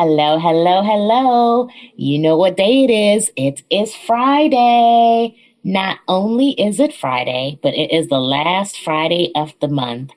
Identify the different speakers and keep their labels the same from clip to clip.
Speaker 1: Hello, hello, hello. You know what day it is. It is Friday. Not only is it Friday, but it is the last Friday of the month.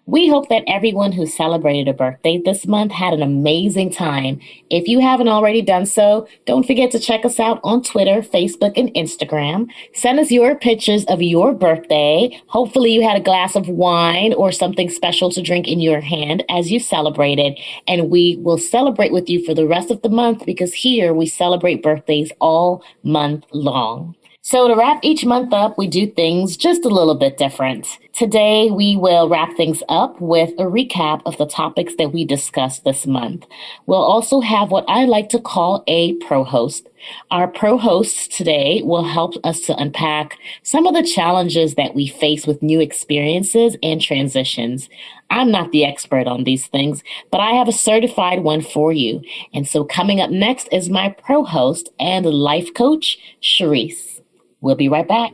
Speaker 1: We hope that everyone who celebrated a birthday this month had an amazing time. If you haven't already done so, don't forget to check us out on Twitter, Facebook, and Instagram. Send us your pictures of your birthday. Hopefully, you had a glass of wine or something special to drink in your hand as you celebrated. And we will celebrate with you for the rest of the month because here we celebrate birthdays all month long. So, to wrap each month up, we do things just a little bit different. Today, we will wrap things up with a recap of the topics that we discussed this month. We'll also have what I like to call a pro host. Our pro hosts today will help us to unpack some of the challenges that we face with new experiences and transitions. I'm not the expert on these things, but I have a certified one for you. And so, coming up next is my pro host and life coach, Charise. We'll be right back.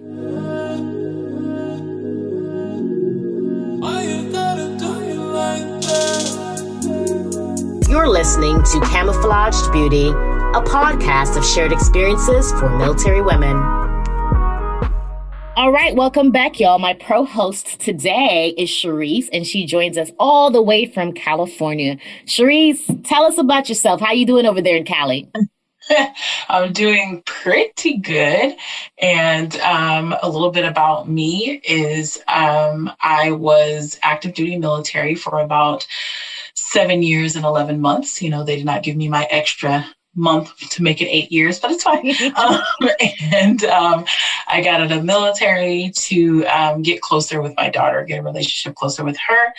Speaker 1: You're listening to Camouflaged Beauty, a podcast of shared experiences for military women. All right, welcome back, y'all. My pro host today is Charise, and she joins us all the way from California. Charise, tell us about yourself. How you doing over there in Cali?
Speaker 2: I'm doing pretty good. And a little bit about me is I was active duty military for about 7 years and 11 months. You know, they did not give me my extra month to make it 8 years, but it's fine. I got out of the military to get closer with my daughter, get a relationship closer with her.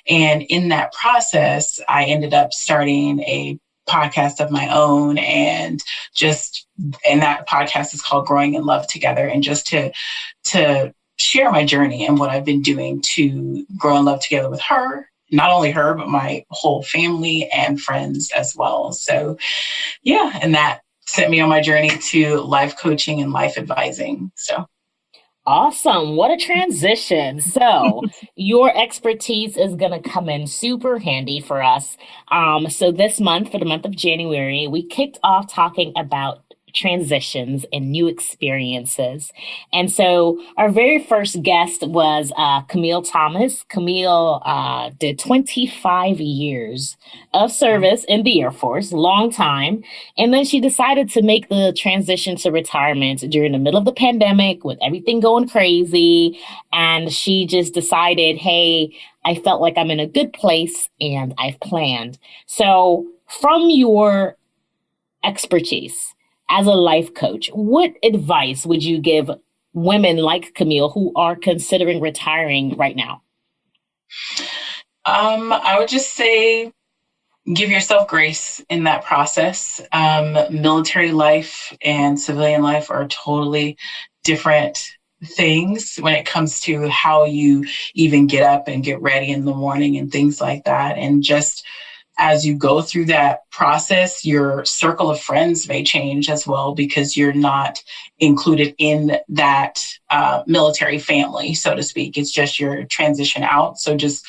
Speaker 2: And in that process, I ended up starting a podcast of my own, and that podcast is called Growing in Love Together, and just to share my journey and what I've been doing to grow in love together with her, not only her, but my whole family and friends as well. So yeah, and that sent me on my journey to life coaching and life advising. So
Speaker 1: awesome. What a transition. So your expertise is going to come in super handy for us. So this month, for the month of January, we kicked off talking about transitions and new experiences. And so our very first guest was Camille Thomas. Camille did 25 years of service in the Air Force, long time. And then she decided to make the transition to retirement during the middle of the pandemic with everything going crazy. And she just decided, hey, I felt like I'm in a good place and I've planned. So from your expertise, as a life coach, what advice would you give women like Camille who are considering retiring right now?
Speaker 2: I would just say give yourself grace in that process. Military life and civilian life are totally different things when it comes to how you even get up and get ready in the morning and things like that. And just as you go through that process, your circle of friends may change as well because you're not included in that military family, so to speak. It's just your transition out. So just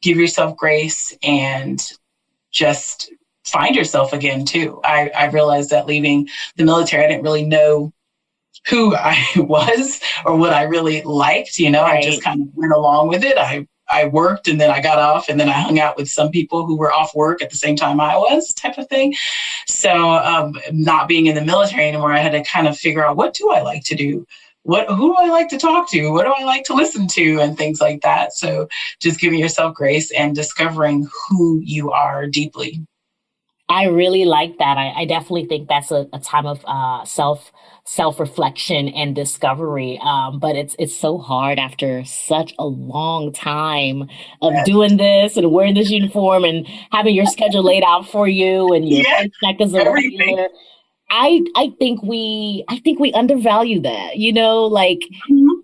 Speaker 2: give yourself grace and just find yourself again, too. I realized that leaving the military, I didn't really know who I was or what I really liked. You know, right. I just kind of went along with it. I worked and then I got off and then I hung out with some people who were off work at the same time I was, type of thing. So not being in the military anymore, I had to kind of figure out, what do I like to do? Who do I like to talk to? What do I like to listen to? And things like that. So just giving yourself grace and discovering who you are deeply.
Speaker 1: I really like that. I definitely think that's a time of self-reflection and discovery. But it's so hard after such a long time of doing this and wearing this uniform and having your schedule laid out for you and your paycheck as a regular. I think we undervalue that, you know, like,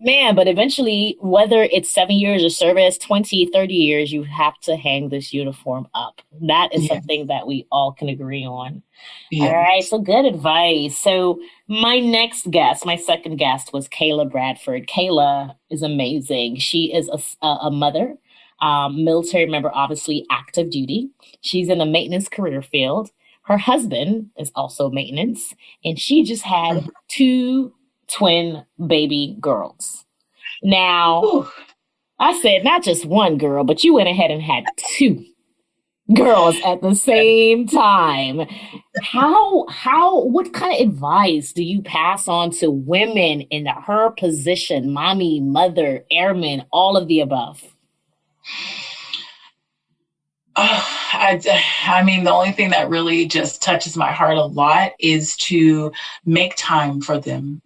Speaker 1: man, but eventually, whether it's 7 years of service, 20, 30 years, you have to hang this uniform up. That is something that we all can agree on. All right. So good advice. So my second guest was Kayla Bradford. Kayla is amazing. She is a mother, military member, obviously active duty. She's in the maintenance career field. Her husband is also maintenance, and she just had
Speaker 2: Mhm.
Speaker 1: two twin baby girls. Now,
Speaker 2: Whew.
Speaker 1: I said not just one girl, but you went ahead and had two girls at the same time. What kind of advice do you pass on to women in her position, mommy, mother, airman, all of the above?
Speaker 2: I mean, the only thing that really just touches my heart a lot is to make time for them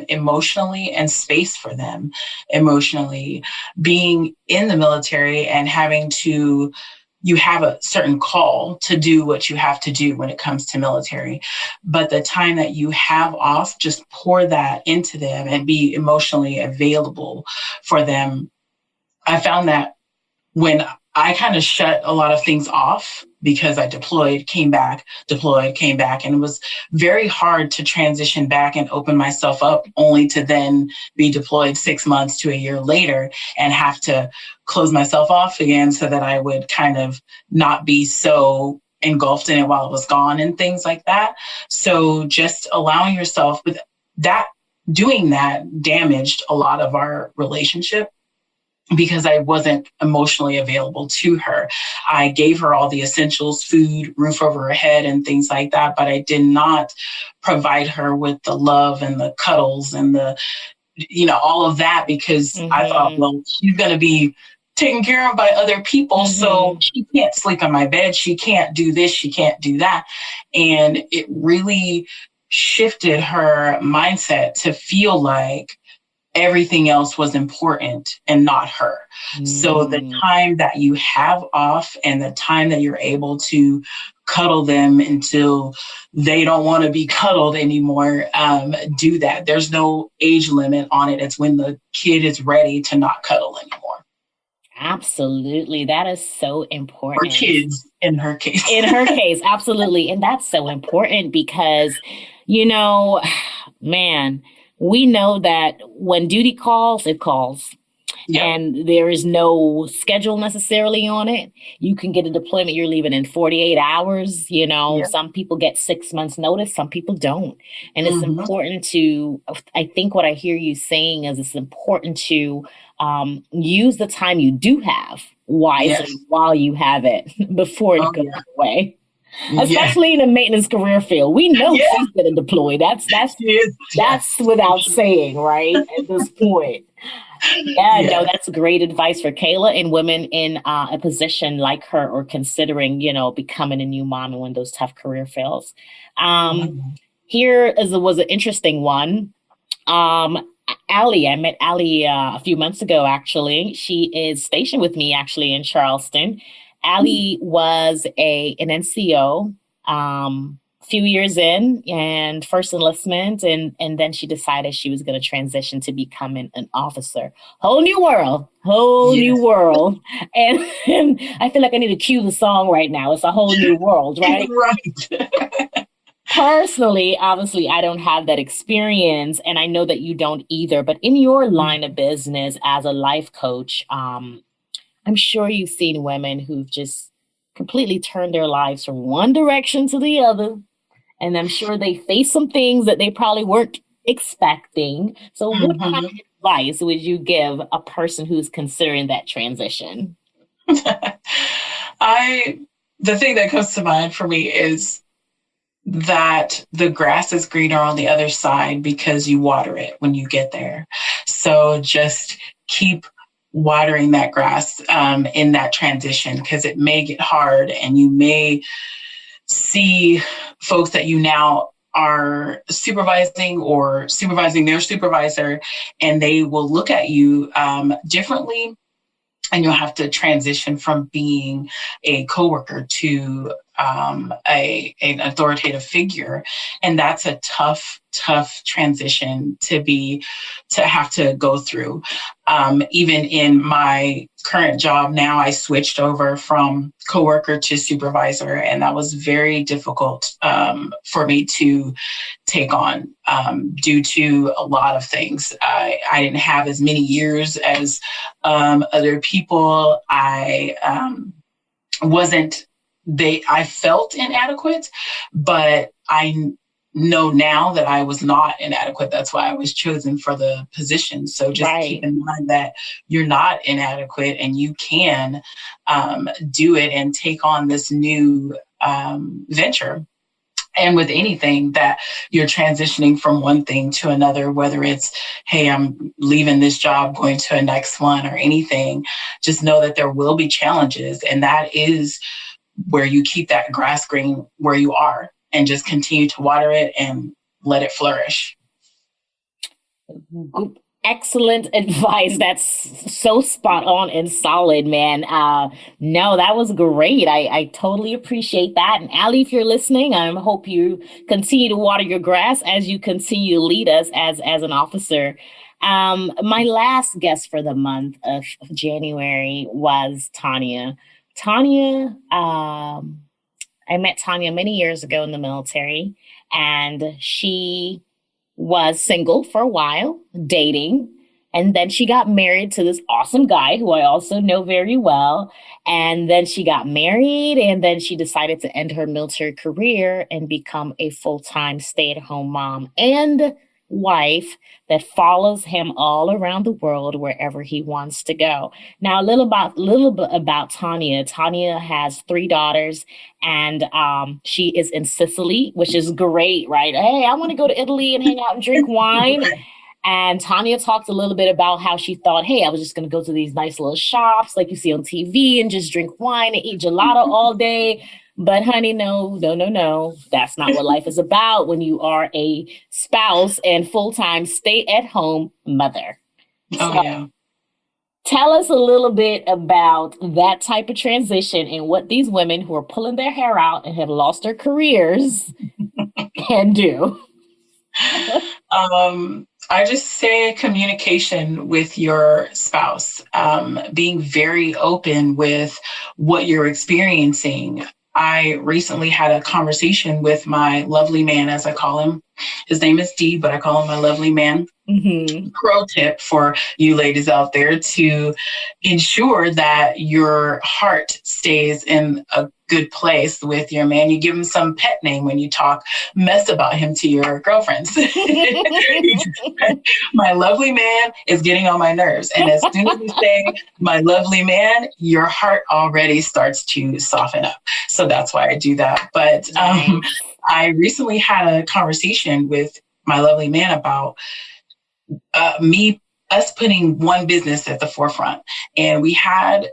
Speaker 2: emotionally and space for them emotionally. Being in the military and you have a certain call to do what you have to do when it comes to military. But the time that you have off, just pour that into them and be emotionally available for them. I found that when I kind of shut a lot of things off because I deployed, came back, and it was very hard to transition back and open myself up only to then be deployed 6 months to a year later and have to close myself off again so that I would kind of not be so engulfed in it while it was gone and things like that. So just allowing yourself with that, doing that damaged a lot of our relationship because I wasn't emotionally available to her. I gave her all the essentials, food, roof over her head, and things like that, but I did not provide her with the love and the cuddles and all of that because I thought,
Speaker 1: Mm-hmm.
Speaker 2: well, she's going to be taken care of by other people. So
Speaker 1: Mm-hmm.
Speaker 2: she can't sleep on my bed. She can't do this. She can't do that. And it really shifted her mindset to feel like everything else was important and not her. So the
Speaker 1: Mm.
Speaker 2: time that you have off and the time that you're able to cuddle them until they don't want to be cuddled anymore, do that. There's no age limit on it. It's when the kid is ready to not cuddle anymore.
Speaker 1: Absolutely. That is so
Speaker 2: Or
Speaker 1: important.
Speaker 2: kids in her case.
Speaker 1: In her case, absolutely. And that's so important because, you know, man, we know that when duty calls, it calls.
Speaker 2: Yep.
Speaker 1: And there is no schedule necessarily on it. You can get a deployment you're leaving in 48 hours.
Speaker 2: Yep.
Speaker 1: Some people get 6 months notice, some people don't. And it's
Speaker 2: Mm-hmm.
Speaker 1: important to, I think what I hear you saying is it's important to use the time you do have wisely
Speaker 2: Yes.
Speaker 1: while you have it before it
Speaker 2: Oh
Speaker 1: goes
Speaker 2: yeah.
Speaker 1: away.
Speaker 2: Yes.
Speaker 1: Especially in the maintenance career field. We know
Speaker 2: Yeah.
Speaker 1: she's been deployed. That's that's
Speaker 2: She is.
Speaker 1: that's
Speaker 2: Yes. For
Speaker 1: without
Speaker 2: sure.
Speaker 1: saying, right? At this point. Yeah, no,
Speaker 2: Yes.
Speaker 1: that's great advice for Kayla and women in a position like her or considering, becoming a new mom in one of those tough career fields. Um,
Speaker 2: Mhm.
Speaker 1: was an interesting one. I met Allie a few months ago, actually. She is stationed with me actually in Charleston. Allie was an NCO, few years in and first enlistment, and then she decided she was going to transition to becoming an officer. Whole new
Speaker 2: Yes.
Speaker 1: world. And I feel like I need to cue the song right now. It's a whole new world, right?
Speaker 2: Right.
Speaker 1: Personally, obviously, I don't have that experience, and I know that you don't either. But in your line of business as a life coach, I'm sure you've seen women who've just completely turned their lives from one direction to the other. And I'm sure they face some things that they probably weren't expecting. So, what kind
Speaker 2: Mhm.
Speaker 1: of advice would you give a person who's considering that transition?
Speaker 2: I the thing that comes to mind for me is that the grass is greener on the other side because you water it when you get there. So just keep watering that grass in that transition because it may get hard and you may see folks that you now are supervising or supervising their supervisor, and they will look at you differently, and you'll have to transition from being a coworker to an authoritative figure, and that's a tough transition to have to go through. Even in my current job now, I switched over from coworker to supervisor, and that was very difficult for me to take on due to a lot of things. I didn't have as many years as other people. I wasn't I felt inadequate, but I know now that I was not inadequate. That's why I was chosen for the position. So just keep
Speaker 1: Right.
Speaker 2: in mind that you're not inadequate and you can do it and take on this new venture. And with anything that you're transitioning from one thing to another, whether it's, hey, I'm leaving this job, going to a next one or anything, just know that there will be challenges. And that is where you keep that grass green where you are and just continue to water it and let it flourish.
Speaker 1: Excellent advice. That's so spot on and solid, man. No, that was great. I totally appreciate that. And Allie, if you're listening, I hope you continue to water your grass as you continue to lead us as an officer. My last guest for the month of January was Tanya. Tanya, I met Tanya many years ago in the military, and she was single for a while, dating. And then she got married to this awesome guy who I also know very well. And then she got married, and then she decided to end her military career and become a full-time stay-at-home mom and wife that follows him all around the world wherever he wants to go. Now, little bit about Tanya. Tanya has three daughters, and she is in Sicily, which is great, right? Hey, I want to go to Italy and hang out and drink wine. And Tanya talked a little bit about how she thought, hey, I was just going to go to these nice little shops like you see on TV and just drink wine and eat gelato all day. But honey, no, no, no, no. That's not what life is about when you are a spouse and full-time stay-at-home mother.
Speaker 2: Oh,
Speaker 1: So
Speaker 2: yeah.
Speaker 1: tell us a little bit about that type of transition and what these women who are pulling their hair out and have lost their careers can do.
Speaker 2: I just say communication with your spouse, being very open with what you're experiencing. I recently had a conversation with my lovely man, as I call him. His name is D, but I call him my lovely man.
Speaker 1: Mm-hmm.
Speaker 2: Pro tip for you ladies out there to ensure that your heart stays in a good place with your man. You give him some pet name when you talk mess about him to your girlfriends. My lovely man is getting on my nerves. And as soon as you say my lovely man, your heart already starts to soften up. So that's why I do that. But I recently had a conversation with my lovely man about us putting one business at the forefront. And we had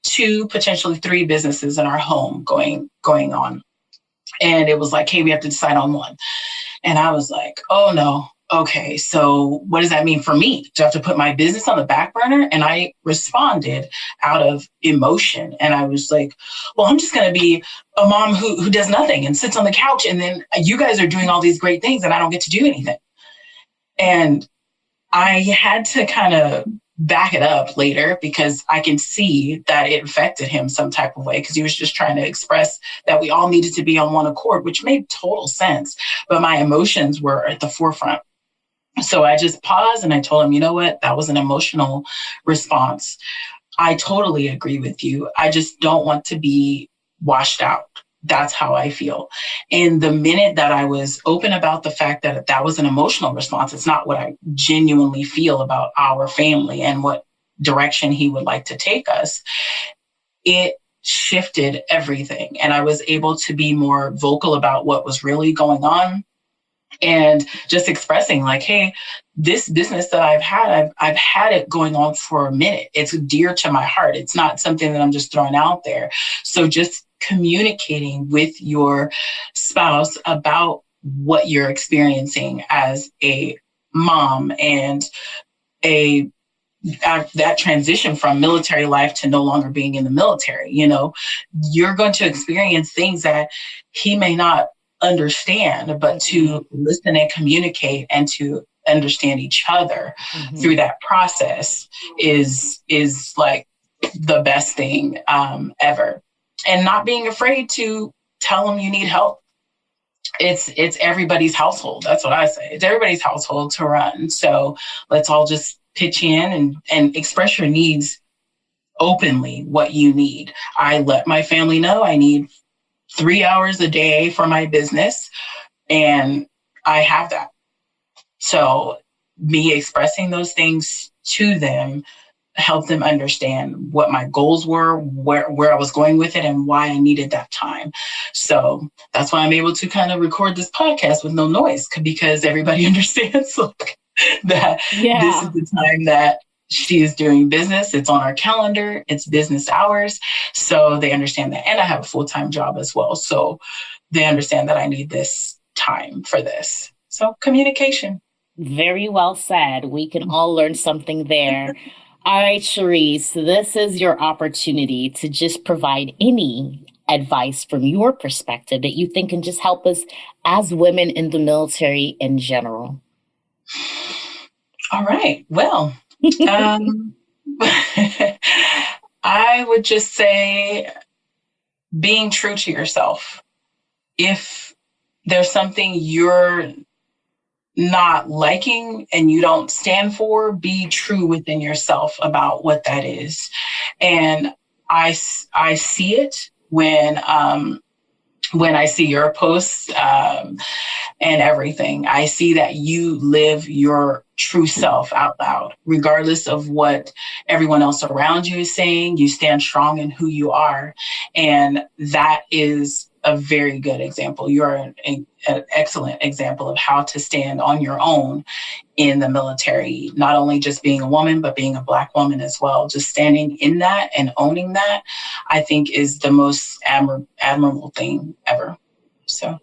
Speaker 2: two, potentially three businesses in our home going on. And it was like, hey, we have to decide on one. And I was like, oh no. Okay, so what does that mean for me? Do I have to put my business on the back burner? And I responded out of emotion. And I was like, well, I'm just going to be a mom who does nothing and sits on the couch. And then you guys are doing all these great things and I don't get to do anything. And I had to kind of back it up later because I can see that it affected him some type of way because he was just trying to express that we all needed to be on one accord, which made total sense. But my emotions were at the forefront. So I just paused and I told him, you know what? That was an emotional response. I totally agree with you. I just don't want to be washed out. That's how I feel. And the minute that I was open about the fact that that was an emotional response, it's not what I genuinely feel about our family and what direction he would like to take us, it shifted everything. And I was able to be more vocal about what was really going on and just expressing like, hey, this business that I've had it going on for a minute. It's dear to my heart. It's not something that I'm just throwing out there. So just communicating with your spouse about what you're experiencing as a mom and that transition from military life to no longer being in the military. You're going to experience things that he may not understand, but to listen and communicate and to understand each other through that process is like the best thing ever. And not being afraid to tell them you need help. It's everybody's household. That's what I say. It's everybody's household to run. So let's all just pitch in and express your needs openly, what you need. I let my family know I need 3 hours a day for my business, and I have that. So me expressing those things to them helped them understand what my goals were, where I was going with it, and why I needed that time. So that's why I'm able to kind of record this podcast with no noise, because everybody understands that this is the time that she is doing business. It's on our calendar. It's business hours. So they understand that. And I have a full-time job as well. So they understand that I need this time for this. So communication.
Speaker 1: Very well said. We can all learn something there. All right, Charise, this is your opportunity to just provide any advice from your perspective that you think can just help us as women in the military in general.
Speaker 2: All right. Well, I would just say being true to yourself. If there's something you're not liking and you don't stand for, be true within yourself about what that is. And I see it when I see your posts and everything. I see that you live your true self out loud, regardless of what everyone else around you is saying. You stand strong in who you are. And that is a very good example. You're an excellent example of how to stand on your own in the military, not only just being a woman, but being a Black woman as well. Just standing in that and owning that, I think, is the most admirable thing ever. So.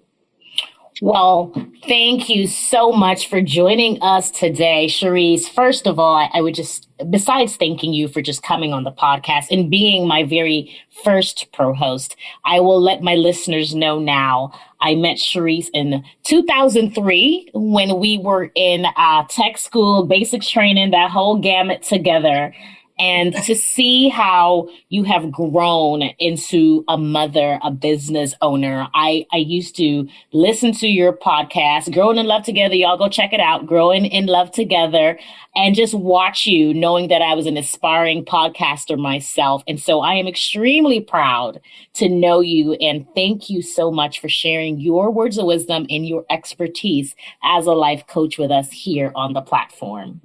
Speaker 1: Well, thank you so much for joining us today, Charise. First of all, I would just, besides thanking you for just coming on the podcast and being my very first pro-host, I will let my listeners know now. I met Charise in 2003 when we were in tech school, basics training, that whole gamut together. And to see how you have grown into a mother, a business owner. I used to listen to your podcast, Growing in Love Together. Y'all go check it out, Growing in Love Together, and just watch you, knowing that I was an aspiring podcaster myself. And so I am extremely proud to know you. And thank you so much for sharing your words of wisdom and your expertise as a life coach with us here on the platform.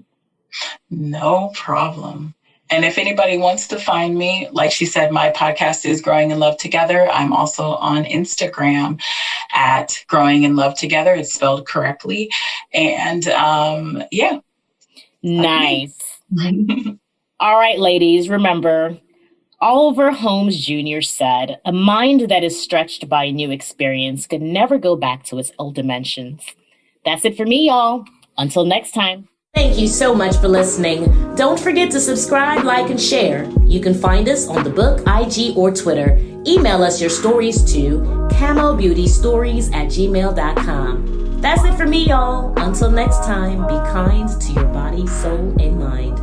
Speaker 2: No problem. And if anybody wants to find me, like she said, my podcast is Growing in Love Together. I'm also on Instagram at Growing in Love Together. It's spelled correctly. And yeah.
Speaker 1: Nice. All right, ladies, remember, Oliver Holmes Jr. said, a mind that is stretched by a new experience could never go back to its old dimensions. That's it for me, y'all. Until next time. Thank you so much for listening. Don't forget to subscribe, like, and share. You can find us on the book, IG, or Twitter. Email us your stories to camobeautystories@gmail.com. That's it for me, y'all. Until next time, be kind to your body, soul, and mind.